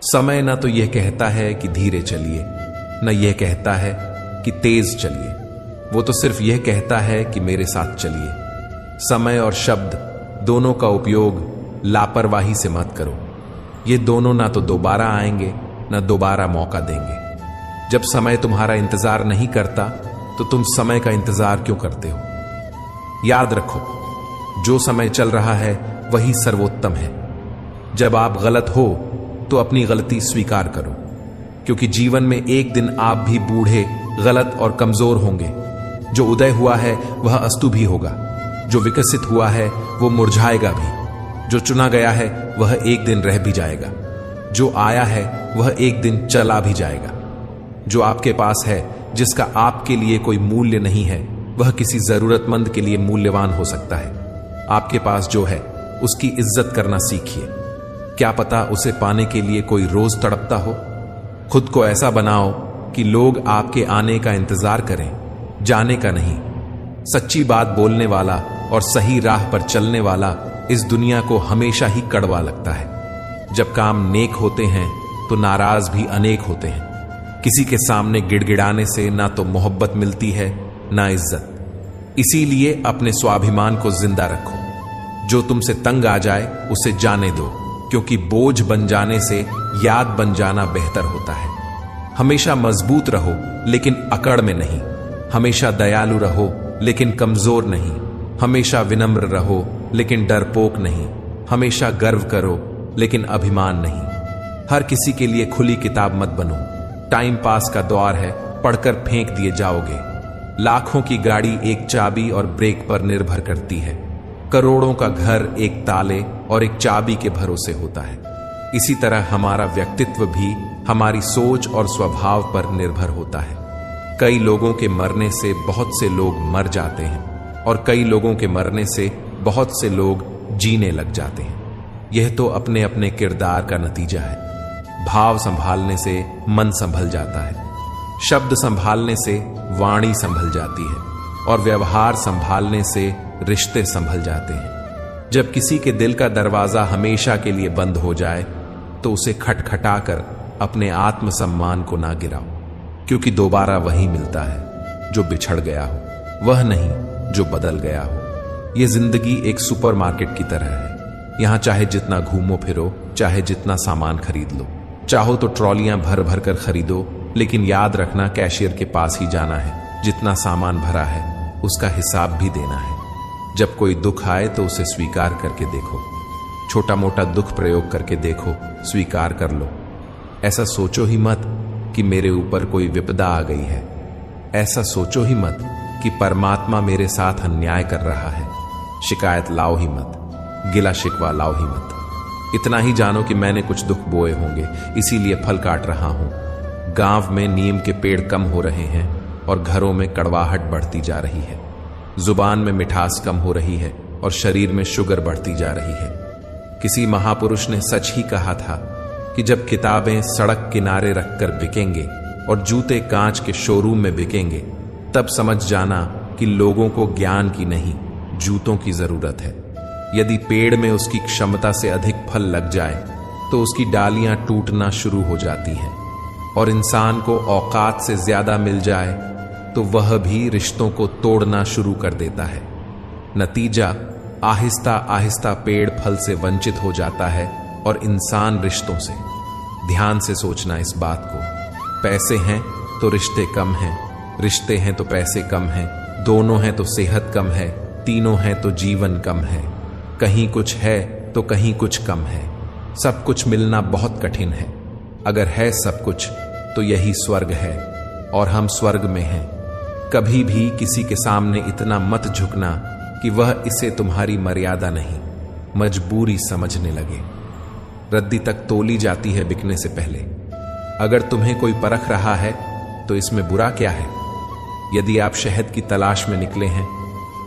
समय ना तो यह कहता है कि धीरे चलिए, न यह कहता है कि तेज चलिए, वो तो सिर्फ यह कहता है कि मेरे साथ चलिए। समय और शब्द दोनों का उपयोग लापरवाही से मत करो। ये दोनों ना तो दोबारा आएंगे न दोबारा मौका देंगे। जब समय तुम्हारा इंतजार नहीं करता तो तुम समय का इंतजार क्यों करते हो? याद रखो, जो समय चल रहा है वही सर्वोत्तम है। जब आप गलत हो तो अपनी गलती स्वीकार करो, क्योंकि जीवन में एक दिन आप भी बूढ़े, गलत और कमजोर होंगे। जो उदय हुआ है वह अस्तु भी होगा, जो विकसित हुआ है वो मुरझाएगा भी, जो चुना गया है वह एक दिन रह भी जाएगा, जो आया है वह एक दिन चला भी जाएगा। जो आपके पास है, जिसका आपके लिए कोई मूल्य नहीं है, वह किसी जरूरतमंद के लिए मूल्यवान हो सकता है। आपके पास जो है उसकी इज्जत करना सीखिए। क्या पता उसे पाने के लिए कोई रोज तड़पता हो। खुद को ऐसा बनाओ कि लोग आपके आने का इंतजार करें, जाने का नहीं। सच्ची बात बोलने वाला और सही राह पर चलने वाला इस दुनिया को हमेशा ही कड़वा लगता है। जब काम नेक होते हैं तो नाराज भी अनेक होते हैं। किसी के सामने गिड़गिड़ाने से ना तो मोहब्बत मिलती है ना इज्जत। इसीलिए अपने स्वाभिमान को जिंदा रखो। जो तुमसे तंग आ जाए उसे जाने दो, क्योंकि बोझ बन जाने से याद बन जाना बेहतर होता है। हमेशा मजबूत रहो लेकिन अकड़ में नहीं। हमेशा दयालु रहो लेकिन कमजोर नहीं। हमेशा विनम्र रहो लेकिन डरपोक नहीं। हमेशा गर्व करो लेकिन अभिमान नहीं। हर किसी के लिए खुली किताब मत बनो। टाइम पास का दौर है, पढ़कर फेंक दिए जाओगे। लाखों की गाड़ी एक चाबी और ब्रेक पर निर्भर करती है। करोड़ों का घर एक ताले और एक चाबी के भरोसे होता है। इसी तरह हमारा व्यक्तित्व भी हमारी सोच और स्वभाव पर निर्भर होता है। कई लोगों के मरने से बहुत से लोग मर जाते हैं और कई लोगों के मरने से बहुत से लोग जीने लग जाते हैं। यह तो अपने अपने किरदार का नतीजा है। भाव संभालने से मन संभल जाता है, शब्द संभालने से वाणी संभल जाती है और व्यवहार संभालने से रिश्ते संभल जाते हैं। जब किसी के दिल का दरवाजा हमेशा के लिए बंद हो जाए तो उसे खटखटाकर अपने आत्मसम्मान को ना गिराओ, क्योंकि दोबारा वही मिलता है जो बिछड़ गया हो, वह नहीं जो बदल गया हो। यह जिंदगी एक सुपरमार्केट की तरह है। यहां चाहे जितना घूमो फिरो, चाहे जितना सामान खरीद लो, चाहो तो ट्रॉलियां भर भर कर खरीदो, लेकिन याद रखना कैशियर के पास ही जाना है। जितना सामान भरा है उसका हिसाब भी देना है। जब कोई दुख आए तो उसे स्वीकार करके देखो। छोटा मोटा दुख प्रयोग करके देखो, स्वीकार कर लो। ऐसा सोचो ही मत कि मेरे ऊपर कोई विपदा आ गई है। ऐसा सोचो ही मत कि परमात्मा मेरे साथ अन्याय कर रहा है। शिकायत लाओ ही मत, गिला शिकवा लाओ ही मत। इतना ही जानो कि मैंने कुछ दुख बोए होंगे, इसीलिए फल काट रहा हूं। गांव में नीम के पेड़ कम हो रहे हैं और घरों में कड़वाहट बढ़ती जा रही है। जुबान में मिठास कम हो रही है और शरीर में शुगर बढ़ती जा रही है। किसी महापुरुष ने सच ही कहा था कि जब किताबें सड़क किनारे रखकर बिकेंगे और जूते कांच के शोरूम में बिकेंगे, तब समझ जाना कि लोगों को ज्ञान की नहीं, जूतों की जरूरत है। यदि पेड़ में उसकी क्षमता से अधिक फल लग जाए तो उसकी डालियां टूटना शुरू हो जाती हैं, और इंसान को औकात से ज्यादा मिल जाए तो वह भी रिश्तों को तोड़ना शुरू कर देता है। नतीजा, आहिस्ता आहिस्ता पेड़ फल से वंचित हो जाता है और इंसान रिश्तों से। ध्यान से सोचना इस बात को। पैसे हैं तो रिश्ते कम हैं, रिश्ते हैं तो पैसे कम हैं, दोनों हैं तो सेहत कम है, तीनों हैं तो जीवन कम है। कहीं कुछ है तो कहीं कुछ कम है। सब कुछ मिलना बहुत कठिन है। अगर है सब कुछ तो यही स्वर्ग है और हम स्वर्ग में हैं। कभी भी किसी के सामने इतना मत झुकना कि वह इसे तुम्हारी मर्यादा नहीं, मजबूरी समझने लगे। रद्दी तक तोली जाती है बिकने से पहले। अगर तुम्हें कोई परख रहा है तो इसमें बुरा क्या है? यदि आप शहद की तलाश में निकले हैं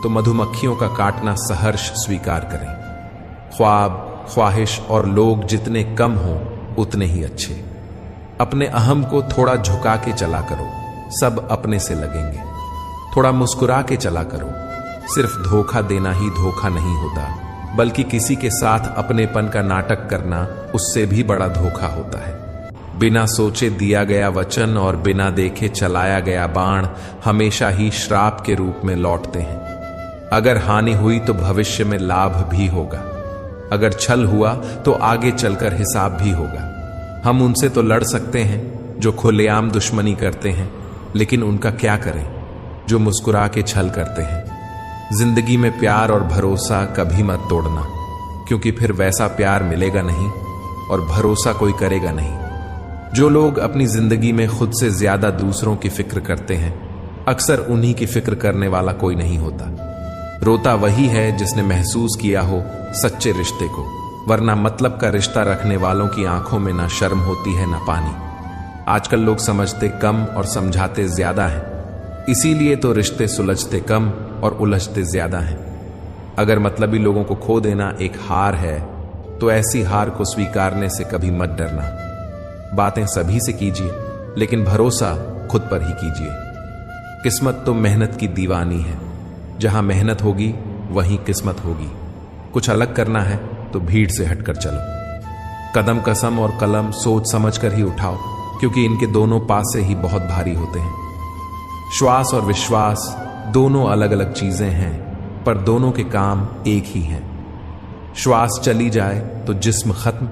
तो मधुमक्खियों का काटना सहर्ष स्वीकार करें। ख्वाब, ख्वाहिश और लोग जितने कम हों उतने ही अच्छे। अपने अहम को थोड़ा झुका के चला करो, सब अपने से लगेंगे। थोड़ा मुस्कुरा के चला करो। सिर्फ धोखा देना ही धोखा नहीं होता, बल्कि किसी के साथ अपनेपन का नाटक करना उससे भी बड़ा धोखा होता है। बिना सोचे दिया गया वचन और बिना देखे चलाया गया बाण हमेशा ही श्राप के रूप में लौटते हैं। अगर हानि हुई तो भविष्य में लाभ भी होगा, अगर छल हुआ तो आगे चलकर हिसाब भी होगा। हम उनसे तो लड़ सकते हैं जो खुलेआम दुश्मनी करते हैं, लेकिन उनका क्या करें जो मुस्कुरा के छल करते हैं। जिंदगी में प्यार और भरोसा कभी मत तोड़ना, क्योंकि फिर वैसा प्यार मिलेगा नहीं और भरोसा कोई करेगा नहीं। जो लोग अपनी जिंदगी में खुद से ज्यादा दूसरों की फिक्र करते हैं, अक्सर उन्हीं की फिक्र करने वाला कोई नहीं होता। रोता वही है जिसने महसूस किया हो सच्चे रिश्ते को, वरना मतलब का रिश्ता रखने वालों की आंखों में ना शर्म होती है ना पानी। आजकल लोग समझते कम और समझाते ज्यादा हैं, इसीलिए तो रिश्ते सुलझते कम और उलझते ज्यादा हैं। अगर मतलबी लोगों को खो देना एक हार है, तो ऐसी हार को स्वीकारने से कभी मत डरना। बातें सभी से कीजिए, लेकिन भरोसा खुद पर ही कीजिए। किस्मत तो मेहनत की दीवानी है, जहां मेहनत होगी वहीं किस्मत होगी। कुछ अलग करना है तो भीड़ से हटकर चलो। कदम कसम और कलम सोच समझ कर ही उठाओ, क्योंकि इनके दोनों पासे ही बहुत भारी होते हैं। श्वास और विश्वास दोनों अलग अलग चीजें हैं, पर दोनों के काम एक ही हैं। श्वास चली जाए तो जिस्म खत्म,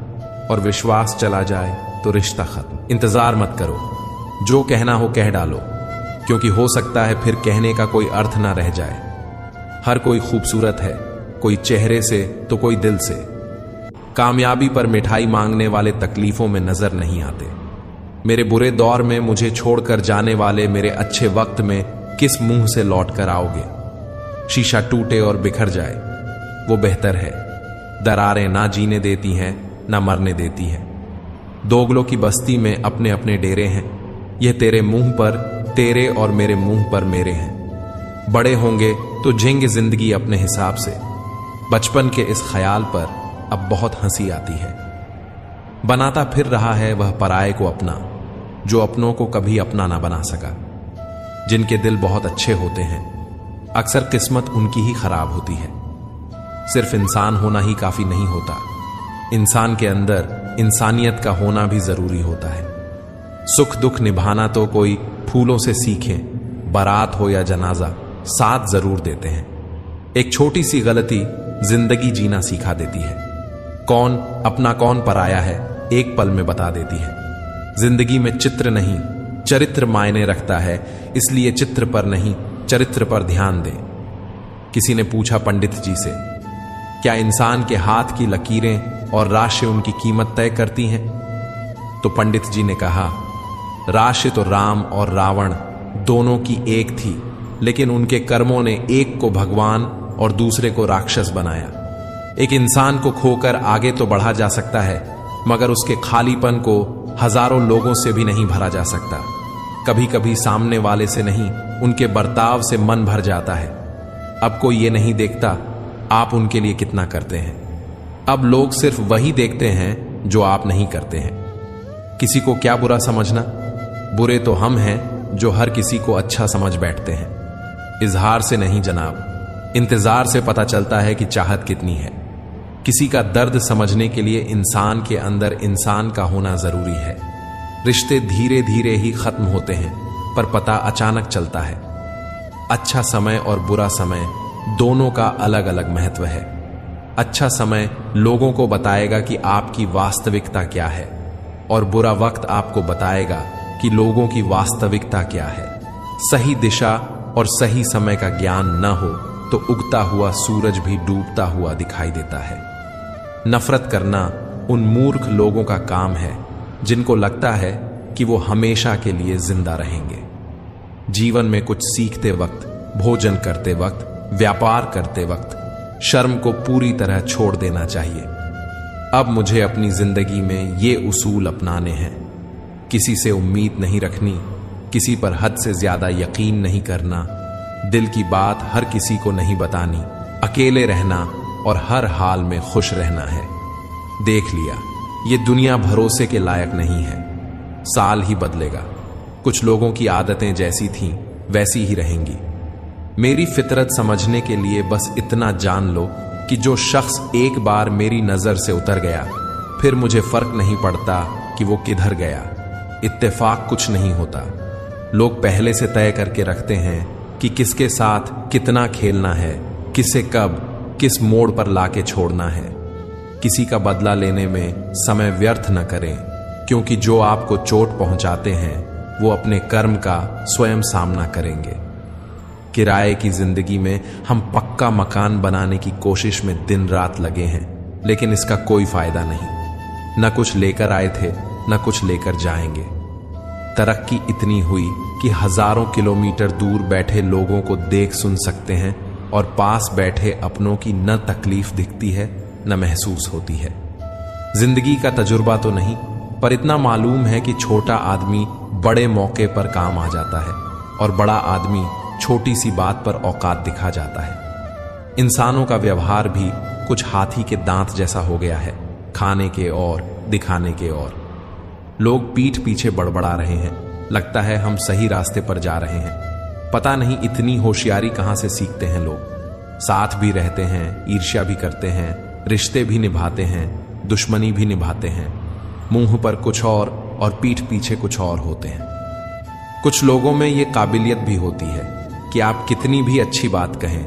और विश्वास चला जाए तो रिश्ता खत्म। इंतजार मत करो, जो कहना हो कह डालो, क्योंकि हो सकता है फिर कहने का कोई अर्थ ना रह जाए। हर कोई खूबसूरत है, कोई चेहरे से तो कोई दिल से। कामयाबी पर मिठाई मांगने वाले तकलीफों में नजर नहीं आते। मेरे बुरे दौर में मुझे छोड़कर जाने वाले मेरे अच्छे वक्त में किस मुंह से लौट कर आओगे। शीशा टूटे और बिखर जाए वो बेहतर है। दरारें ना जीने देती हैं ना मरने देती है। दोगलों की बस्ती में अपने अपने डेरे हैं। यह तेरे मुंह पर तेरे और मेरे मुंह पर मेरे हैं। बड़े होंगे तो जिएंगे जिंदगी अपने हिसाब से। बचपन के इस ख्याल पर अब बहुत हंसी आती है। बनाता फिर रहा है वह पराये को अपना, जो अपनों को कभी अपना ना बना सका। जिनके दिल बहुत अच्छे होते हैं, अक्सर किस्मत उनकी ही खराब होती है। सिर्फ इंसान होना ही काफी नहीं होता, इंसान के अंदर इंसानियत का होना भी जरूरी होता है। सुख दुख निभाना तो कोई फूलों से सीखे, बारात हो या जनाजा साथ जरूर देते हैं। एक छोटी सी गलती जिंदगी जीना सिखा देती है। कौन अपना कौन पराया है एक पल में बता देती है। जिंदगी में चित्र नहीं चरित्र मायने रखता है, इसलिए चित्र पर नहीं चरित्र पर ध्यान दें। किसी ने पूछा पंडित जी से, क्या इंसान के हाथ की लकीरें और राशि उनकी कीमत तय करती हैं? तो पंडित जी ने कहा, राशि तो राम और रावण दोनों की एक थी, लेकिन उनके कर्मों ने एक को भगवान और दूसरे को राक्षस बनाया। एक इंसान को खोकर आगे तो बढ़ा जा सकता है, मगर उसके खालीपन को हजारों लोगों से भी नहीं भरा जा सकता। कभी कभी सामने वाले से नहीं, उनके बर्ताव से मन भर जाता है। अब कोई ये नहीं देखता आप उनके लिए कितना करते हैं। अब लोग सिर्फ वही देखते हैं जो आप नहीं करते हैं। किसी को क्या बुरा समझना? बुरे तो हम हैं जो हर किसी को अच्छा समझ बैठते हैं। इजहार से नहीं जनाब, इंतजार से पता चलता है कि चाहत कितनी है। किसी का दर्द समझने के लिए इंसान के अंदर इंसान का होना जरूरी है। रिश्ते धीरे धीरे ही खत्म होते हैं, पर पता अचानक चलता है। अच्छा समय और बुरा समय दोनों का अलग अलग महत्व है। अच्छा समय लोगों को बताएगा कि आपकी वास्तविकता क्या है, और बुरा वक्त आपको बताएगा कि लोगों की वास्तविकता क्या है। सही दिशा और सही समय का ज्ञान न हो तो उगता हुआ सूरज भी डूबता हुआ दिखाई देता है। नफरत करना उन मूर्ख लोगों का काम है जिनको लगता है कि वो हमेशा के लिए जिंदा रहेंगे। जीवन में कुछ सीखते वक्त, भोजन करते वक्त, व्यापार करते वक्त शर्म को पूरी तरह छोड़ देना चाहिए। अब मुझे अपनी जिंदगी में ये उसूल अपनाने हैं। किसी से उम्मीद नहीं रखनी, किसी पर हद से ज्यादा यकीन नहीं करना, दिल की बात हर किसी को नहीं बतानी, अकेले रहना और हर हाल में खुश रहना है। देख लिया, ये दुनिया भरोसे के लायक नहीं है। साल ही बदलेगा, कुछ लोगों की आदतें जैसी थीं वैसी ही रहेंगी। मेरी फितरत समझने के लिए बस इतना जान लो कि जो शख्स एक बार मेरी नजर से उतर गया, फिर मुझे फर्क नहीं पड़ता कि वो किधर गया। इत्तेफाक कुछ नहीं होता। लोग पहले से तय करके रखते हैं कि किसके साथ कितना खेलना है, किसे कब किस मोड़ पर लाके छोड़ना है। किसी का बदला लेने में समय व्यर्थ न करें, क्योंकि जो आपको चोट पहुंचाते हैं वो अपने कर्म का स्वयं सामना करेंगे। किराए की जिंदगी में हम पक्का मकान बनाने की कोशिश में दिन रात लगे हैं, लेकिन इसका कोई फायदा नहीं। न कुछ लेकर आए थे, न कुछ लेकर जाएंगे। तरक्की इतनी हुई कि हजारों किलोमीटर दूर बैठे लोगों को देख सुन सकते हैं और पास बैठे अपनों की न तकलीफ दिखती है न महसूस होती है। जिंदगी का तजुर्बा तो नहीं, पर इतना मालूम है कि छोटा आदमी बड़े मौके पर काम आ जाता है और बड़ा आदमी छोटी सी बात पर औकात दिखा जाता है। इंसानों का व्यवहार भी कुछ हाथी के दांत जैसा हो गया है, खाने के और दिखाने के और। लोग पीठ पीछे बड़बड़ा रहे हैं, लगता है हम सही रास्ते पर जा रहे हैं। पता नहीं इतनी होशियारी कहां से सीखते हैं लोग। साथ भी रहते हैं, ईर्ष्या भी करते हैं, रिश्ते भी निभाते हैं, दुश्मनी भी निभाते हैं। मुंह पर कुछ और पीठ पीछे कुछ और होते हैं। कुछ लोगों में यह काबिलियत भी होती है कि आप कितनी भी अच्छी बात कहें,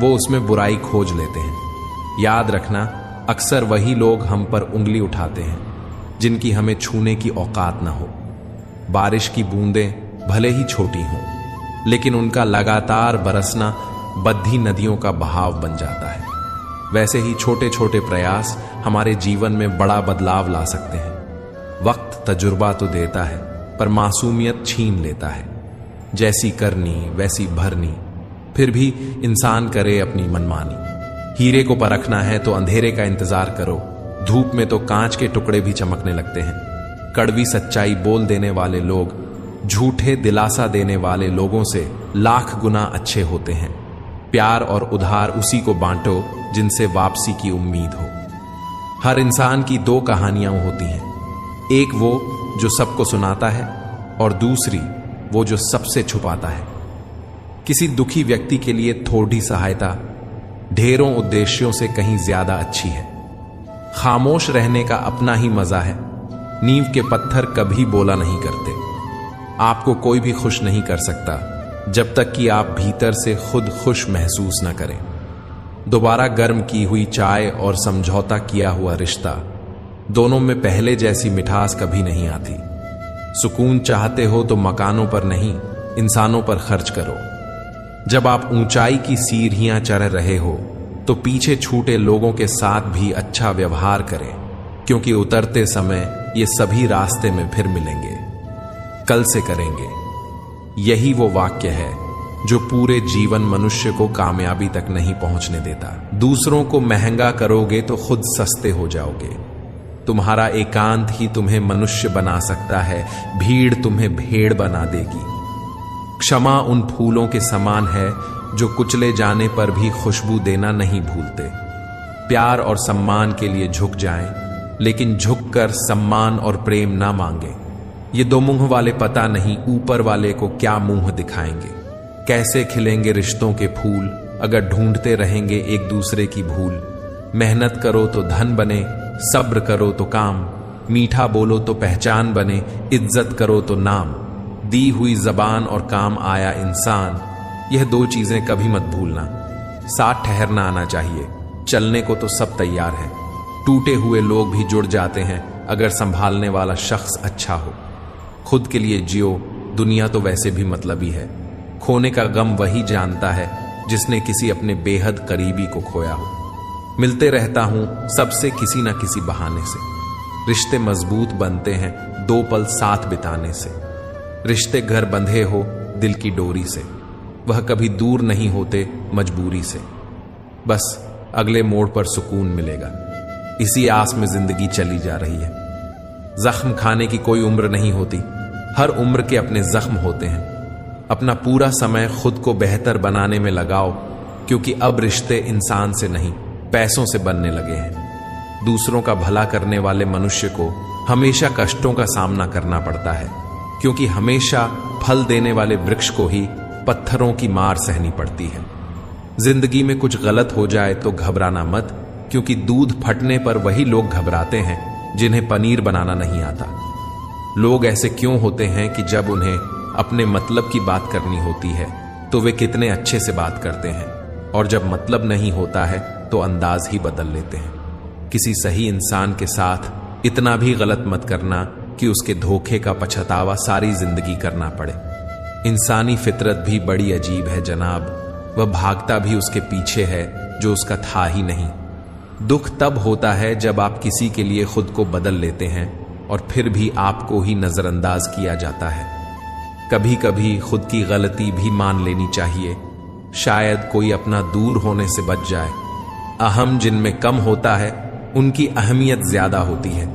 वो उसमें बुराई खोज लेते हैं। याद रखना, अक्सर वही लोग हम पर उंगली उठाते हैं जिनकी हमें छूने की औकात ना हो। बारिश की बूंदें भले ही छोटी हों, लेकिन उनका लगातार बरसना बद्धी नदियों का बहाव बन जाता है। वैसे ही छोटे छोटे प्रयास हमारे जीवन में बड़ा बदलाव ला सकते हैं। वक्त तजुर्बा तो देता है, पर मासूमियत छीन लेता है। जैसी करनी वैसी भरनी, फिर भी इंसान करे अपनी मनमानी। हीरे को परखना है तो अंधेरे का इंतजार करो, धूप में तो कांच के टुकड़े भी चमकने लगते हैं। कड़वी सच्चाई बोल देने वाले लोग झूठे दिलासा देने वाले लोगों से लाख गुना अच्छे होते हैं। प्यार और उधार उसी को बांटो जिनसे वापसी की उम्मीद हो। हर इंसान की दो कहानियां होती हैं, एक वो जो सबको सुनाता है और दूसरी वो जो सबसे छुपाता है। किसी दुखी व्यक्ति के लिए थोड़ी सहायता ढेरों उद्देश्यों से कहीं ज्यादा अच्छी है। खामोश रहने का अपना ही मजा है। नींव के पत्थर कभी बोला नहीं करते। आपको कोई भी खुश नहीं कर सकता जब तक कि आप भीतर से खुद खुश महसूस न करें। दोबारा गर्म की हुई चाय और समझौता किया हुआ रिश्ता, दोनों में पहले जैसी मिठास कभी नहीं आती। सुकून चाहते हो तो मकानों पर नहीं, इंसानों पर खर्च करो। जब आप ऊंचाई की सीढ़ियां चढ़ रहे हो तो पीछे छूटे लोगों के साथ भी अच्छा व्यवहार करें, क्योंकि उतरते समय ये सभी रास्ते में फिर मिलेंगे। कल से करेंगे, यही वो वाक्य है जो पूरे जीवन मनुष्य को कामयाबी तक नहीं पहुंचने देता। दूसरों को महंगा करोगे तो खुद सस्ते हो जाओगे। तुम्हारा एकांत ही तुम्हें मनुष्य बना सकता है, भीड़ तुम्हें भेड़ बना देगी। क्षमा उन फूलों के समान है जो कुचले जाने पर भी खुशबू देना नहीं भूलते। प्यार और सम्मान के लिए झुक जाएं, लेकिन झुककर सम्मान और प्रेम ना मांगे। ये दो मुंह वाले पता नहीं ऊपर वाले को क्या मुंह दिखाएंगे। कैसे खिलेंगे रिश्तों के फूल अगर ढूंढते रहेंगे एक दूसरे की भूल। मेहनत करो तो धन बने, सब्र करो तो काम, मीठा बोलो तो पहचान बने, इज्जत करो तो नाम। दी हुई जबान और काम आया इंसान, यह दो चीजें कभी मत भूलना। साथ ठहरना आना चाहिए, चलने को तो सब तैयार है। टूटे हुए लोग भी जुड़ जाते हैं अगर संभालने वाला शख्स अच्छा हो। खुद के लिए जियो, दुनिया तो वैसे भी मतलबी है। खोने का गम वही जानता है जिसने किसी अपने बेहद करीबी को खोया हो। मिलते रहता हूं सबसे किसी ना किसी बहाने से। रिश्ते मजबूत बनते हैं दो पल साथ बिताने से। रिश्ते घर बंधे हो दिल की डोरी से, वह कभी दूर नहीं होते मजबूरी से। बस अगले मोड़ पर सुकून मिलेगा, इसी आस में जिंदगी चली जा रही है। जख्म खाने की कोई उम्र नहीं होती, हर उम्र के अपने जख्म होते हैं। अपना पूरा समय खुद को बेहतर बनाने में लगाओ, क्योंकि अब रिश्ते इंसान से नहीं पैसों से बनने लगे हैं। दूसरों का भला करने वाले मनुष्य को हमेशा कष्टों का सामना करना पड़ता है, क्योंकि हमेशा फल देने वाले वृक्ष को ही पत्थरों की मार सहनी पड़ती है। जिंदगी में कुछ गलत हो जाए तो घबराना मत, क्योंकि दूध फटने पर वही लोग घबराते हैं जिन्हें पनीर बनाना नहीं आता। लोग ऐसे क्यों होते हैं कि जब उन्हें अपने मतलब की बात करनी होती है तो वे कितने अच्छे से बात करते हैं, और जब मतलब नहीं होता है तो अंदाज ही बदल लेते हैं। किसी सही इंसान के साथ इतना भी गलत मत करना कि उसके धोखे का पछतावा सारी जिंदगी करना पड़े। इंसानी फितरत भी बड़ी अजीब है जनाब, वह भागता भी उसके पीछे है जो उसका था ही नहीं। दुख तब होता है जब आप किसी के लिए खुद को बदल लेते हैं और फिर भी आपको ही नजरअंदाज किया जाता है। कभी कभी खुद की गलती भी मान लेनी चाहिए, शायद कोई अपना दूर होने से बच जाए। अहम जिनमें कम होता है उनकी अहमियत ज्यादा होती है।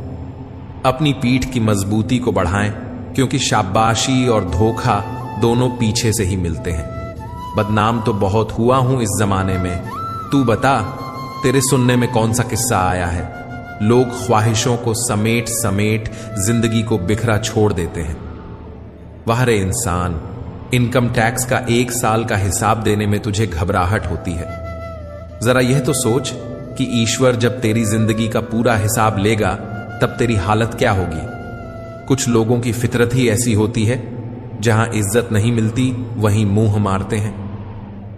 अपनी पीठ की मजबूती को बढ़ाएं, क्योंकि शाबाशी और धोखा दोनों पीछे से ही मिलते हैं। बदनाम तो बहुत हुआ हूं इस जमाने में, तू बता तेरे सुनने में कौन सा किस्सा आया है। लोग ख्वाहिशों को समेट समेट जिंदगी को बिखरा छोड़ देते हैं। वाह रे इंसान, इनकम टैक्स का 1 साल का हिसाब देने में तुझे घबराहट होती है। जरा यह तो सोच कि ईश्वर जब तेरी जिंदगी का पूरा हिसाब लेगा तब तेरी हालत क्या होगी। कुछ लोगों की फितरत ही ऐसी होती है, जहां इज्जत नहीं मिलती वहीं मुंह मारते हैं।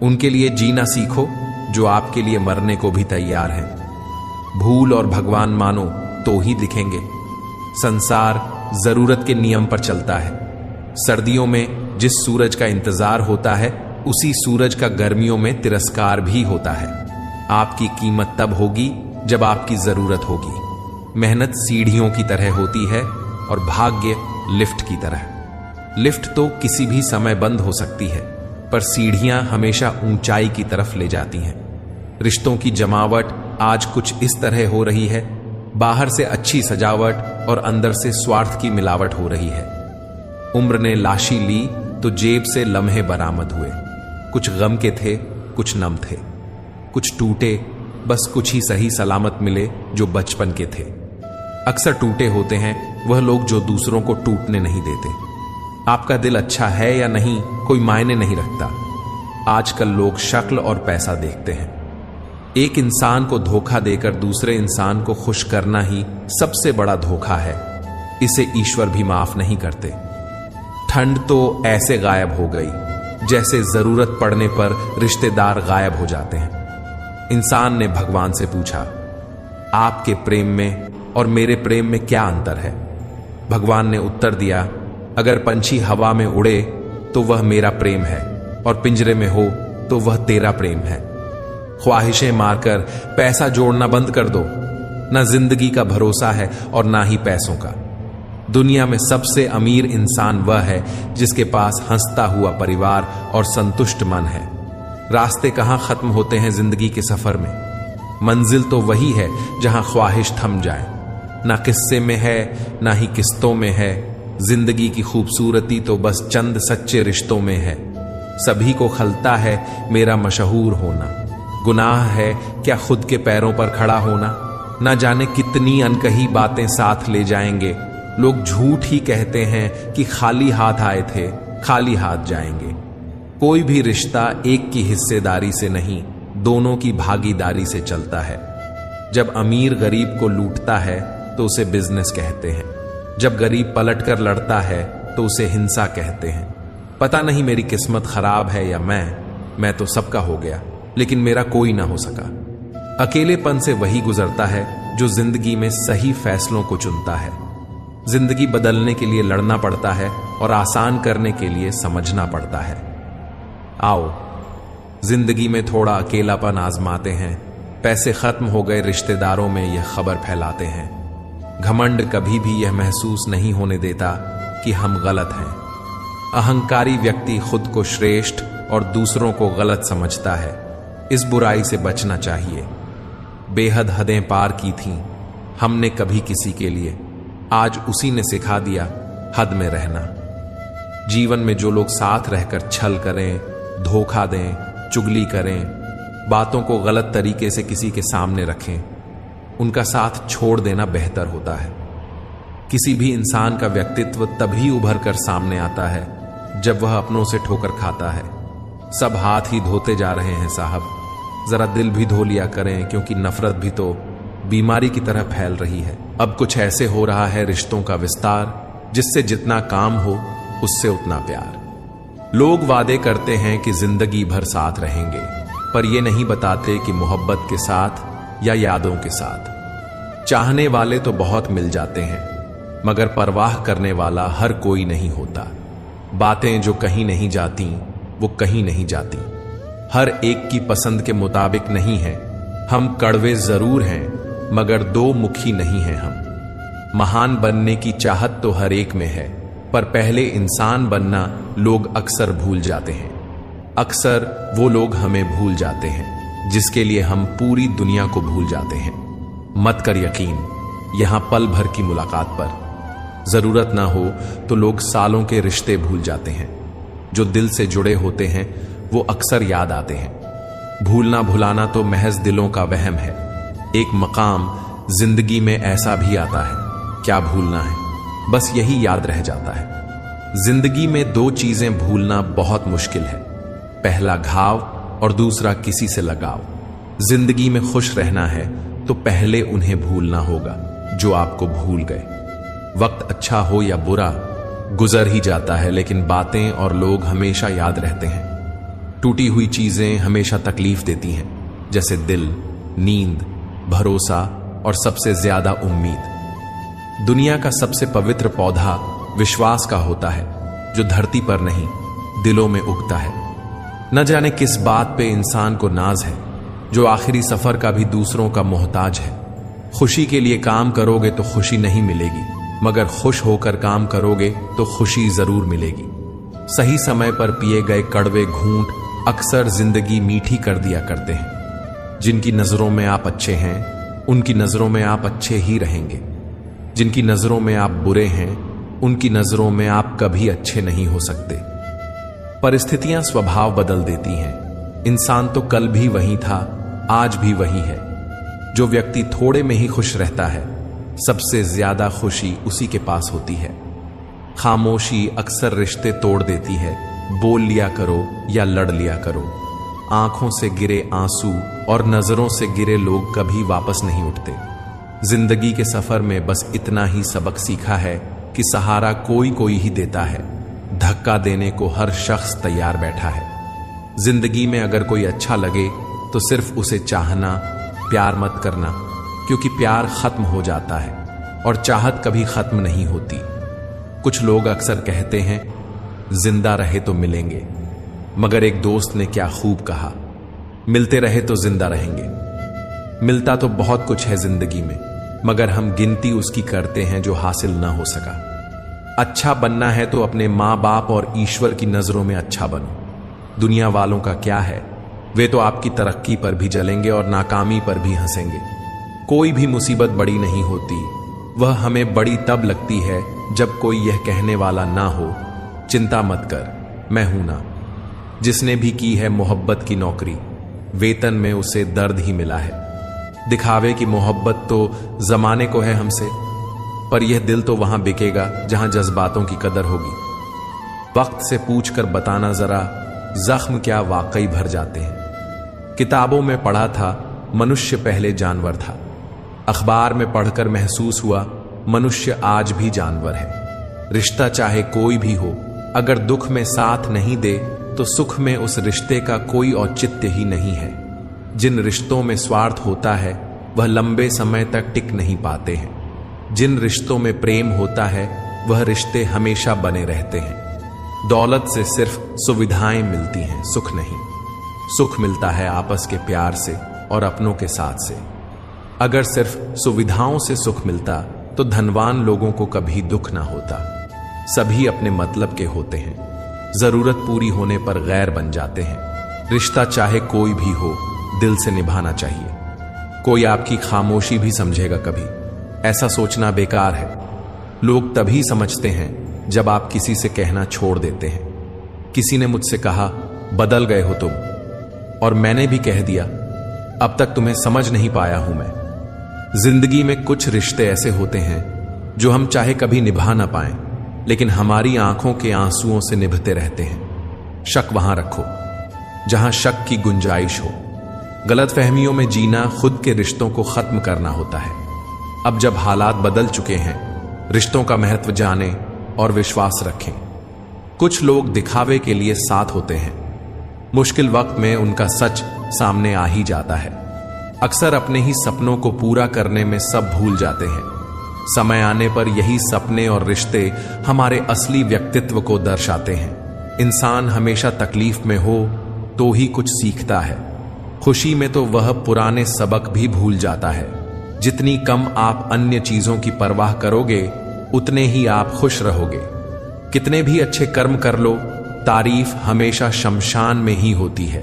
उनके लिए जीना सीखो जो आपके लिए मरने को भी तैयार हैं। भूल और भगवान मानो तो ही दिखेंगे। संसार जरूरत के नियम पर चलता है। सर्दियों में जिस सूरज का इंतजार होता है उसी सूरज का गर्मियों में तिरस्कार भी होता है। आपकी कीमत तब होगी जब आपकी जरूरत होगी। मेहनत सीढ़ियों की तरह होती है और भाग्य लिफ्ट की तरह। लिफ्ट तो किसी भी समय बंद हो सकती है, पर सीढ़ियां हमेशा ऊंचाई की तरफ ले जाती हैं। रिश्तों की जमावट आज कुछ इस तरह हो रही है, बाहर से अच्छी सजावट और अंदर से स्वार्थ की मिलावट हो रही है। उम्र ने लाशी ली तो जेब से लम्हे बरामद हुए। कुछ गम के थे, कुछ नम थे, कुछ टूटे, बस कुछ ही सही सलामत मिले जो बचपन के थे। अक्सर टूटे होते हैं वह लोग जो दूसरों को टूटने नहीं देते। आपका दिल अच्छा है या नहीं कोई मायने नहीं रखता। आजकल लोग शक्ल और पैसा देखते हैं। एक इंसान को धोखा देकर दूसरे इंसान को खुश करना ही सबसे बड़ा धोखा है। इसे ईश्वर भी माफ नहीं करते। ठंड तो ऐसे गायब हो गई जैसे जरूरत पड़ने पर रिश्तेदार गायब हो जाते हैं। इंसान ने भगवान से पूछा, आपके प्रेम में और मेरे प्रेम में क्या अंतर है? भगवान ने उत्तर दिया, अगर पंछी हवा में उड़े तो वह मेरा प्रेम है, और पिंजरे में हो तो वह तेरा प्रेम है। ख्वाहिशें मारकर पैसा जोड़ना बंद कर दो। ना जिंदगी का भरोसा है और ना ही पैसों का। दुनिया में सबसे अमीर इंसान वह है जिसके पास हंसता हुआ परिवार और संतुष्ट मन है। रास्ते कहां खत्म होते हैं जिंदगी के सफर में? मंजिल तो वही है जहां ख्वाहिश थम जाए। ना किस्से में है ना ही किस्तों में है। जिंदगी की खूबसूरती तो बस चंद सच्चे रिश्तों में है। सभी को खलता है मेरा मशहूर होना। गुनाह है क्या खुद के पैरों पर खड़ा होना? ना जाने कितनी अनकही बातें साथ ले जाएंगे। लोग झूठ ही कहते हैं कि खाली हाथ आए थे, खाली हाथ जाएंगे। कोई भी रिश्ता एक की हिस्सेदारी से नहीं, दोनों की भागीदारी से चलता है। जब अमीर गरीब को लूटता है तो उसे बिजनेस कहते हैं। जब गरीब पलटकर लड़ता है तो उसे हिंसा कहते हैं। पता नहीं मेरी किस्मत खराब है या मैं तो सबका हो गया, लेकिन मेरा कोई ना हो सका। अकेलेपन से वही गुजरता है जो जिंदगी में सही फैसलों को चुनता है। जिंदगी बदलने के लिए लड़ना पड़ता है और आसान करने के लिए समझना पड़ता है। आओ जिंदगी में थोड़ा अकेलापन आजमाते हैं। पैसे खत्म हो गए रिश्तेदारों में यह खबर फैलाते हैं। घमंड कभी भी यह महसूस नहीं होने देता कि हम गलत हैं। अहंकारी व्यक्ति खुद को श्रेष्ठ और दूसरों को गलत समझता है। इस बुराई से बचना चाहिए। बेहद हदें पार की थीं हमने कभी किसी के लिए, आज उसी ने सिखा दिया हद में रहना। जीवन में जो लोग साथ रहकर छल करें, धोखा दें, चुगली करें, बातों को गलत तरीके से किसी के सामने रखें, उनका साथ छोड़ देना बेहतर होता है। किसी भी इंसान का व्यक्तित्व तभी उभर कर सामने आता है जब वह अपनों से ठोकर खाता है। सब हाथ ही धोते जा रहे हैं साहब, जरा दिल भी धो लिया करें, क्योंकि नफरत भी तो बीमारी की तरह फैल रही है। अब कुछ ऐसे हो रहा है रिश्तों का विस्तार जिससे जितना काम हो उससे उतना प्यार। लोग वादे करते हैं कि जिंदगी भर साथ रहेंगे, पर ये नहीं बताते कि मोहब्बत के साथ या यादों के साथ। चाहने वाले तो बहुत मिल जाते हैं, मगर परवाह करने वाला हर कोई नहीं होता। बातें जो कहीं नहीं जाती वो कहीं नहीं जाती। हर एक की पसंद के मुताबिक नहीं है। हम कड़वे जरूर हैं, मगर दो मुखी नहीं हैं हम। महान बनने की चाहत तो हर एक में है, पर पहले इंसान बनना लोग अक्सर भूल जाते हैं। अक्सर वो लोग हमें भूल जाते हैं जिसके लिए हम पूरी दुनिया को भूल जाते हैं। मत कर यकीन यहां पल भर की मुलाकात पर। जरूरत ना हो तो लोग सालों के रिश्ते भूल जाते हैं। जो दिल से जुड़े होते हैं वो अक्सर याद आते हैं। भूलना भुलाना तो महज दिलों का वहम है। एक मकाम जिंदगी में ऐसा भी आता है, क्या भूलना है, बस यही याद रह जाता है। जिंदगी में दो चीजें भूलना बहुत मुश्किल है, पहला घाव और दूसरा किसी से लगाव। जिंदगी में खुश रहना है तो पहले उन्हें भूलना होगा जो आपको भूल गए। वक्त अच्छा हो या बुरा गुजर ही जाता है, लेकिन बातें और लोग हमेशा याद रहते हैं। टूटी हुई चीजें हमेशा तकलीफ देती हैं, जैसे दिल, नींद, भरोसा और सबसे ज्यादा उम्मीद। दुनिया का सबसे पवित्र पौधा विश्वास का होता है, जो धरती पर नहीं दिलों में उगता है। न जाने किस बात पे इंसान को नाज है, जो आखिरी सफर का भी दूसरों का मोहताज है। खुशी के लिए काम करोगे तो खुशी नहीं मिलेगी, मगर खुश होकर काम करोगे तो खुशी जरूर मिलेगी। सही समय पर पिए गए कड़वे घूंट अक्सर जिंदगी मीठी कर दिया करते हैं। जिनकी नजरों में आप अच्छे हैं, उनकी नजरों में आप अच्छे ही रहेंगे। जिनकी नजरों में आप बुरे हैं, उनकी नजरों में आप कभी अच्छे नहीं हो सकते। परिस्थितियां स्वभाव बदल देती हैं। इंसान तो कल भी वही था, आज भी वही है। जो व्यक्ति थोड़े में ही खुश रहता है, सबसे ज्यादा खुशी उसी के पास होती है। खामोशी अक्सर रिश्ते तोड़ देती है। बोल लिया करो या लड़ लिया करो। आंखों से गिरे आंसू और नजरों से गिरे लोग कभी वापस नहीं उठते। जिंदगी के सफर में बस इतना ही सबक सीखा है कि सहारा कोई कोई ही देता है, धक्का देने को हर शख्स तैयार बैठा है। जिंदगी में अगर कोई अच्छा लगे तो सिर्फ उसे चाहना, प्यार मत करना, क्योंकि प्यार खत्म हो जाता है और चाहत कभी खत्म नहीं होती। कुछ लोग अक्सर कहते हैं जिंदा रहे तो मिलेंगे, मगर एक दोस्त ने क्या खूब कहा, मिलते रहे तो जिंदा रहेंगे। मिलता तो बहुत कुछ है जिंदगी में, मगर हम गिनती उसकी करते हैं जो हासिल ना हो सका। अच्छा बनना है तो अपने माँ बाप और ईश्वर की नजरों में अच्छा बनो। दुनिया वालों का क्या है, वे तो आपकी तरक्की पर भी जलेंगे और नाकामी पर भी हंसेंगे। कोई भी मुसीबत बड़ी नहीं होती, वह हमें बड़ी तब लगती है जब कोई यह कहने वाला ना हो, चिंता मत कर मैं हूं ना। जिसने भी की है मोहब्बत की नौकरी, वेतन में उसे दर्द ही मिला है। दिखावे की मोहब्बत तो जमाने को है हमसे, पर यह दिल तो वहां बिकेगा जहां जज्बातों की कदर होगी। वक्त से पूछकर बताना जरा, जख्म क्या वाकई भर जाते हैं। किताबों में पढ़ा था मनुष्य पहले जानवर था, अखबार में पढ़कर महसूस हुआ मनुष्य आज भी जानवर है। रिश्ता चाहे कोई भी हो, अगर दुख में साथ नहीं दे तो सुख में उस रिश्ते का कोई औचित्य ही नहीं है। जिन रिश्तों में स्वार्थ होता है वह लंबे समय तक टिक नहीं पाते हैं। जिन रिश्तों में प्रेम होता है वह रिश्ते हमेशा बने रहते हैं। दौलत से सिर्फ सुविधाएं मिलती हैं, सुख नहीं। सुख मिलता है आपस के प्यार से और अपनों के साथ से। अगर सिर्फ सुविधाओं से सुख मिलता तो धनवान लोगों को कभी दुख ना होता। सभी अपने मतलब के होते हैं, जरूरत पूरी होने पर गैर बन जाते हैं। रिश्ता चाहे कोई भी हो, दिल से निभाना चाहिए। कोई आपकी खामोशी भी समझेगा कभी, ऐसा सोचना बेकार है। लोग तभी समझते हैं जब आप किसी से कहना छोड़ देते हैं। किसी ने मुझसे कहा बदल गए हो तुम, और मैंने भी कह दिया अब तक तुम्हें समझ नहीं पाया हूं मैं। जिंदगी में कुछ रिश्ते ऐसे होते हैं जो हम चाहे कभी निभा ना पाएं, लेकिन हमारी आंखों के आंसुओं से निभते रहते हैं। शक वहां रखो जहां शक की गुंजाइश हो। गलतफहमियों में जीना खुद के रिश्तों को खत्म करना होता है। अब जब हालात बदल चुके हैं, रिश्तों का महत्व जाने, और विश्वास रखें। कुछ लोग दिखावे के लिए साथ होते हैं, मुश्किल वक्त में उनका सच सामने आ ही जाता है। अक्सर अपने ही सपनों को पूरा करने में सब भूल जाते हैं। समय आने पर यही सपने और रिश्ते हमारे असली व्यक्तित्व को दर्शाते हैं। इंसान हमेशा तकलीफ में हो तो ही कुछ सीखता है, खुशी में तो वह पुराने सबक भी भूल जाता है। जितनी कम आप अन्य चीजों की परवाह करोगे उतने ही आप खुश रहोगे। कितने भी अच्छे कर्म कर लो, तारीफ हमेशा शमशान में ही होती है।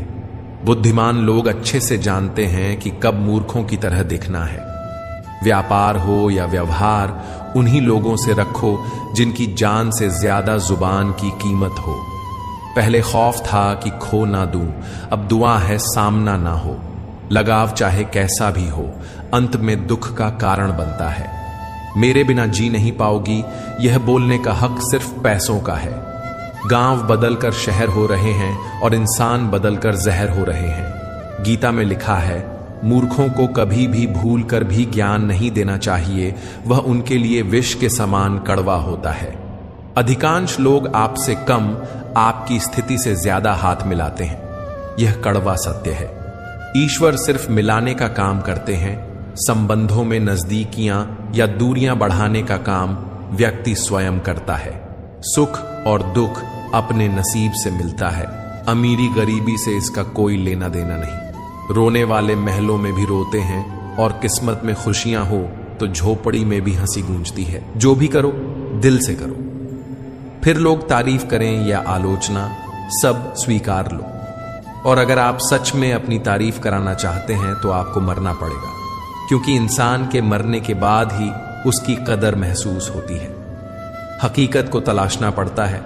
बुद्धिमान लोग अच्छे से जानते हैं कि कब मूर्खों की तरह दिखना है। व्यापार हो या व्यवहार, उन्हीं लोगों से रखो जिनकी जान से ज्यादा जुबान की कीमत हो। पहले खौफ था कि खो ना दूं, अब दुआ है सामना ना हो। लगाव चाहे कैसा भी हो, अंत में दुख का कारण बनता है। मेरे बिना जी नहीं पाओगी, यह बोलने का हक सिर्फ पैसों का है। गांव बदलकर शहर हो रहे हैं और इंसान बदलकर जहर हो रहे हैं। गीता में लिखा है, मूर्खों को कभी भी भूल कर भी ज्ञान नहीं देना चाहिए, वह उनके लिए विष के समान कड़वा होता है। अधिकांश लोग आपसे कम आपकी स्थिति से ज्यादा हाथ मिलाते हैं, यह कड़वा सत्य है। ईश्वर सिर्फ मिलाने का काम करते हैं, संबंधों में नजदीकियां या दूरियां बढ़ाने का काम व्यक्ति स्वयं करता है। सुख और दुख अपने नसीब से मिलता है, अमीरी गरीबी से इसका कोई लेना देना नहीं। रोने वाले महलों में भी रोते हैं और किस्मत में खुशियां हो तो झोपड़ी में भी हंसी गूंजती है। जो भी करो दिल से करो, फिर लोग तारीफ करें या आलोचना, सब स्वीकार लो। और अगर आप सच में अपनी तारीफ कराना चाहते हैं तो आपको मरना पड़ेगा, क्योंकि इंसान के मरने के बाद ही उसकी कदर महसूस होती है। हकीकत को तलाशना पड़ता है,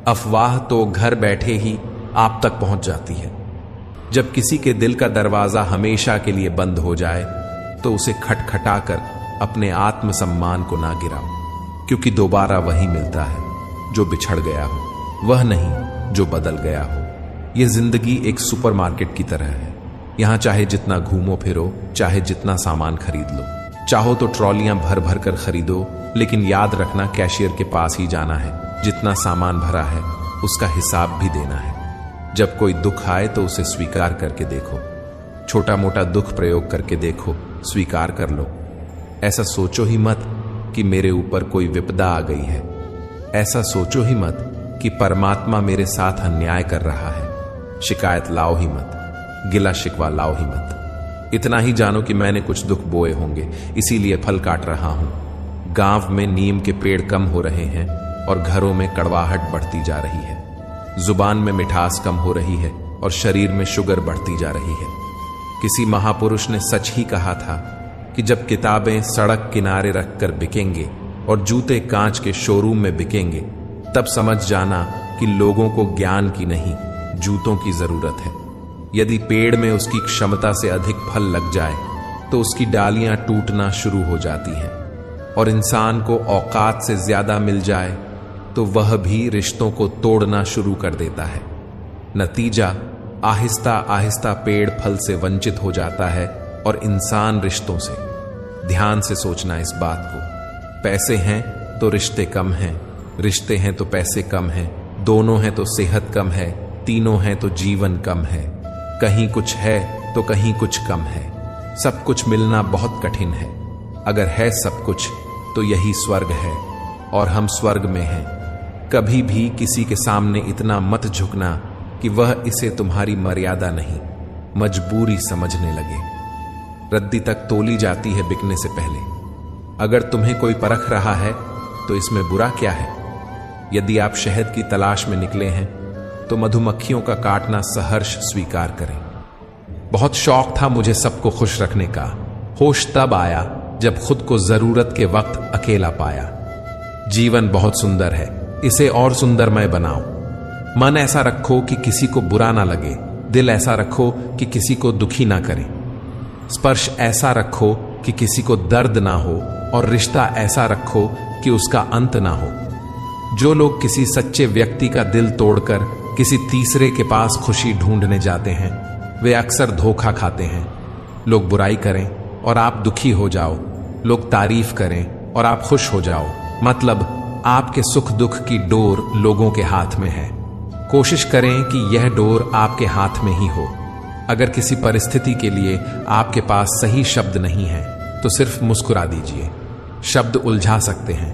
अफवाह तो घर बैठे ही आप तक पहुंच जाती है। जब किसी के दिल का दरवाजा हमेशा के लिए बंद हो जाए तो उसे खटखटाकर अपने आत्मसम्मान को ना गिराओ, क्योंकि दोबारा वही मिलता है जो बिछड़ गया हो, वह नहीं जो बदल गया हो। यह जिंदगी एक सुपरमार्केट की तरह है। यहां चाहे जितना घूमो फिरो, चाहे जितना सामान खरीद लो, चाहो तो ट्रॉलियां भर भर कर खरीदो, लेकिन याद रखना कैशियर के पास ही जाना है। जितना सामान भरा है उसका हिसाब भी देना है। जब कोई दुख आए तो उसे स्वीकार करके देखो। छोटा मोटा दुख प्रयोग करके देखो, स्वीकार कर लो। ऐसा सोचो ही मत कि मेरे ऊपर कोई विपदा आ गई है। ऐसा सोचो ही मत कि परमात्मा मेरे साथ अन्याय कर रहा है। शिकायत लाओ ही मत, गिला शिकवा लाओ ही मत। इतना ही जानो कि मैंने कुछ दुख बोए होंगे, इसीलिए फल काट रहा हूं। गांव में नीम के पेड़ कम हो रहे हैं और घरों में कड़वाहट बढ़ती जा रही है। जुबान में मिठास कम हो रही है और शरीर में शुगर बढ़ती जा रही है। किसी महापुरुष ने सच ही कहा था कि जब किताबें सड़क किनारे रखकर बिकेंगे और जूते कांच के शोरूम में बिकेंगे, तब समझ जाना कि लोगों को ज्ञान की नहीं, जूतों की जरूरत है। यदि पेड़ में उसकी क्षमता से अधिक फल लग जाए तो उसकी डालियां टूटना शुरू हो जाती हैं, और इंसान को औकात से ज्यादा मिल जाए तो वह भी रिश्तों को तोड़ना शुरू कर देता है। नतीजा, आहिस्ता आहिस्ता पेड़ फल से वंचित हो जाता है और इंसान रिश्तों से। ध्यान से सोचना इस बात को। पैसे हैं तो रिश्ते कम हैं, रिश्ते हैं तो पैसे कम हैं, दोनों हैं तो सेहत कम है, तीनों हैं तो जीवन कम है। कहीं कुछ है तो कहीं कुछ कम है। सब कुछ मिलना बहुत कठिन है। अगर है सब कुछ तो यही स्वर्ग है, और हम स्वर्ग में हैं। कभी भी किसी के सामने इतना मत झुकना कि वह इसे तुम्हारी मर्यादा नहीं, मजबूरी समझने लगे। रद्दी तक तोली जाती है बिकने से पहले। अगर तुम्हें कोई परख रहा है तो इसमें बुरा क्या है? यदि आप शहद की तलाश में निकले हैं तो मधुमक्खियों का काटना सहर्ष स्वीकार करें। बहुत शौक था मुझे सबको खुश रखने का। होश तब आया जब खुद को जरूरत के वक्त अकेला पाया। जीवन बहुत सुंदर है, इसे और सुंदरमय बनाओ। मन ऐसा रखो कि किसी को बुरा ना लगे, दिल ऐसा रखो कि किसी को दुखी ना करें, स्पर्श ऐसा रखो कि किसी को दर्द ना हो, और रिश्ता ऐसा रखो कि उसका अंत ना हो। जो लोग किसी सच्चे व्यक्ति का दिल तोड़कर किसी तीसरे के पास खुशी ढूंढने जाते हैं, वे अक्सर धोखा खाते हैं। लोग बुराई करें और आप दुखी हो जाओ, लोग तारीफ करें और आप खुश हो जाओ, मतलब आपके सुख दुख की डोर लोगों के हाथ में है। कोशिश करें कि यह डोर आपके हाथ में ही हो। अगर किसी परिस्थिति के लिए आपके पास सही शब्द नहीं है तो सिर्फ मुस्कुरा दीजिए। शब्द उलझा सकते हैं,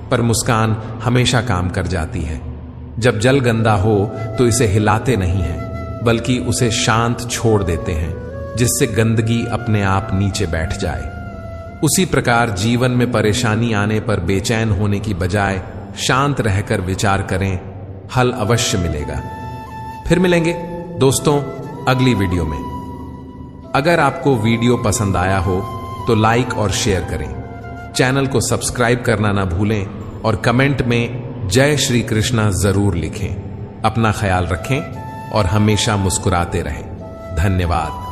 पर मुस्कान हमेशा काम कर जाती है। जब जल गंदा हो तो इसे हिलाते नहीं हैं, बल्कि उसे शांत छोड़ देते हैं, जिससे गंदगी अपने आप नीचे बैठ जाए। उसी प्रकार जीवन में परेशानी आने पर बेचैन होने की बजाय शांत रहकर विचार करें, हल अवश्य मिलेगा। फिर मिलेंगे दोस्तों अगली वीडियो में। अगर आपको वीडियो पसंद आया हो तो लाइक और शेयर करें, चैनल को सब्सक्राइब करना ना भूलें और कमेंट में जय श्री कृष्णा जरूर लिखें। अपना ख्याल रखें और हमेशा मुस्कुराते रहें। धन्यवाद।